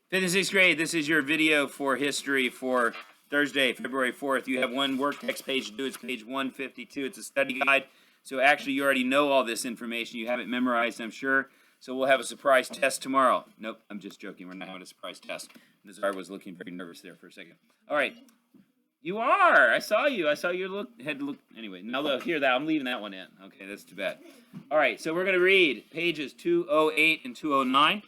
Fifth and sixth grade, this is your video for history for Thursday, February 4th. You have one work text page to do. It's page 152. It's a study guide. So actually, you already know all this information. You have it memorized, I'm sure. So we'll have a surprise test tomorrow. Nope, I'm just joking. We're not having a surprise test. Nazar was looking very nervous there for a second. All right. You are. I saw you. I saw your head look. Anyway, now they'll hear that. I'm leaving that one in. Okay, that's too bad. All right, so we're going to read pages 208 and 209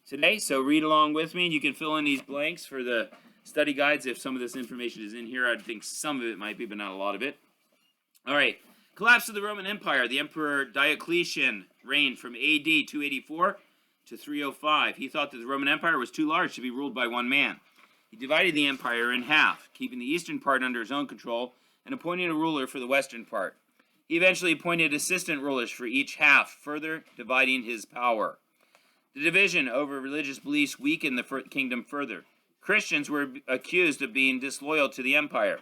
today. So read along with me, and you can fill in these blanks for the study guides if some of this information is in here. I think some of it might be, but not a lot of it. All right. Collapse of the Roman Empire. The Emperor Diocletian reigned from AD 284 to 305. He thought that the Roman Empire was too large to be ruled by one man. He divided the empire in half, keeping the eastern part under his own control and appointing a ruler for the western part. He eventually appointed assistant rulers for each half, further dividing his power. The division over religious beliefs weakened the kingdom further. Christians were accused of being disloyal to the empire.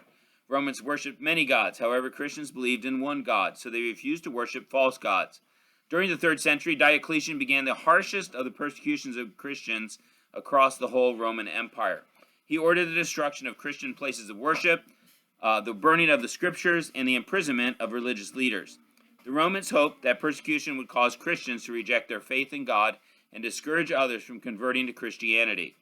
Romans worshipped many gods. However, Christians believed in one God, so they refused to worship false gods. During the 3rd century, Diocletian began the harshest of the persecutions of Christians across the whole Roman Empire. He ordered the destruction of Christian places of worship, the burning of the scriptures, and the imprisonment of religious leaders. The Romans hoped that persecution would cause Christians to reject their faith in God and discourage others from converting to Christianity.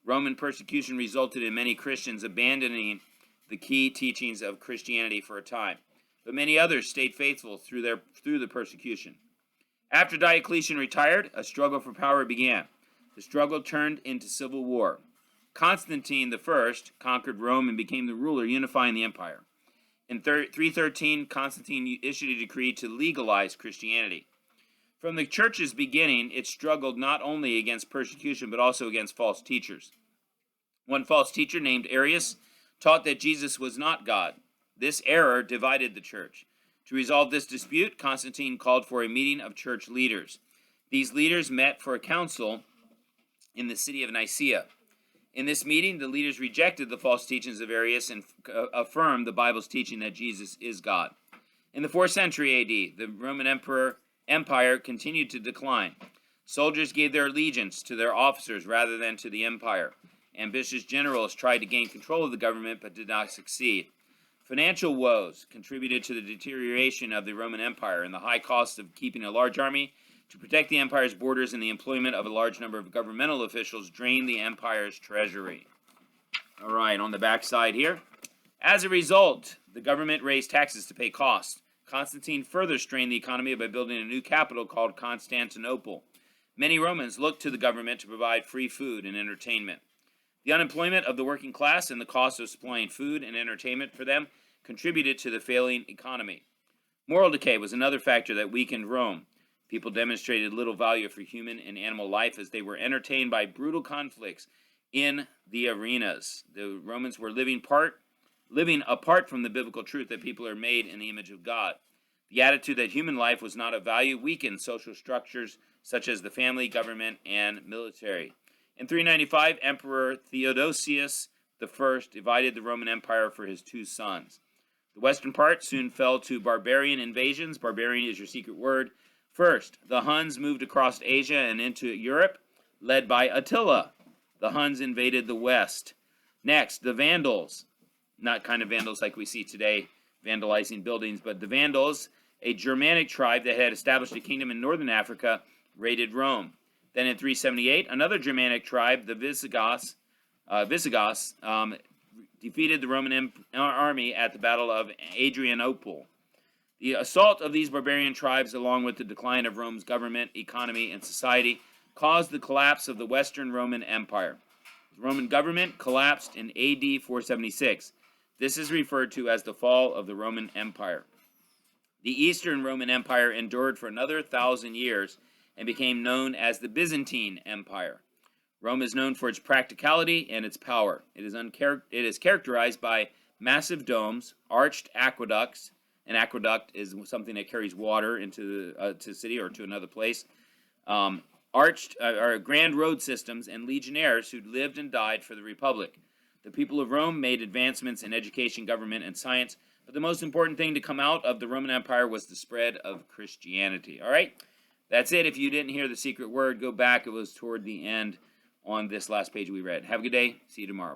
Roman persecution resulted in many Christians abandoning the key teachings of Christianity for a time, but many others stayed faithful through the persecution. After Diocletian retired, a struggle for power began. The struggle turned into civil war. Constantine I conquered Rome and became the ruler, unifying the empire. In 313, Constantine issued a decree to legalize Christianity. From the church's beginning, it struggled not only against persecution, but also against false teachers. One false teacher named Arius taught that Jesus was not God. This error divided the church. To resolve this dispute, Constantine called for a meeting of church leaders. These leaders met for a council in the city of Nicaea. In this meeting, the leaders rejected the false teachings of Arius and affirmed the Bible's teaching that Jesus is God. In the 4th century AD, the Roman Empire continued to decline. Soldiers gave their allegiance to their officers rather than to the empire. Ambitious generals tried to gain control of the government but did not succeed. Financial woes contributed to the deterioration of the Roman Empire, and the high cost of keeping a large army to protect the empire's borders and the employment of a large number of governmental officials drained the empire's treasury. All right, on the back side here. As a result, the government raised taxes to pay costs. Constantine further strained the economy by building a new capital called Constantinople. Many Romans looked to the government to provide free food and entertainment. The unemployment of the working class and the cost of supplying food and entertainment for them contributed to the failing economy. Moral decay was another factor that weakened Rome. People demonstrated little value for human and animal life as they were entertained by brutal conflicts in the arenas. The Romans were living apart from the biblical truth that people are made in the image of God. The attitude that human life was not of value weakened social structures such as the family, government, and military. In 395, Emperor Theodosius I divided the Roman Empire for his 2 sons. The western part soon fell to barbarian invasions. Barbarian is your secret word. First, the Huns moved across Asia and into Europe, led by Attila. The Huns invaded the west. Next, the Vandals, not kind of Vandals like we see today, vandalizing buildings, but the Vandals, a Germanic tribe that had established a kingdom in northern Africa, raided Rome. Then in 378, another Germanic tribe, the Visigoths, defeated the Roman army at the Battle of Adrianople. The assault of these barbarian tribes, along with the decline of Rome's government, economy, and society, caused the collapse of the Western Roman Empire. The Roman government collapsed in AD 476. This is referred to as the fall of the Roman Empire. The Eastern Roman Empire endured for another 1,000 years and became known as the Byzantine Empire. Rome is known for its practicality and its power. It is characterized by massive domes, arched aqueducts. An aqueduct is something that carries water into the city or to another place. Grand road systems and legionnaires who lived and died for the Republic. The people of Rome made advancements in education, government, and science, but the most important thing to come out of the Roman Empire was the spread of Christianity. All right? That's it. If you didn't hear the secret word, go back. It was toward the end on this last page we read. Have a good day. See you tomorrow. Bye.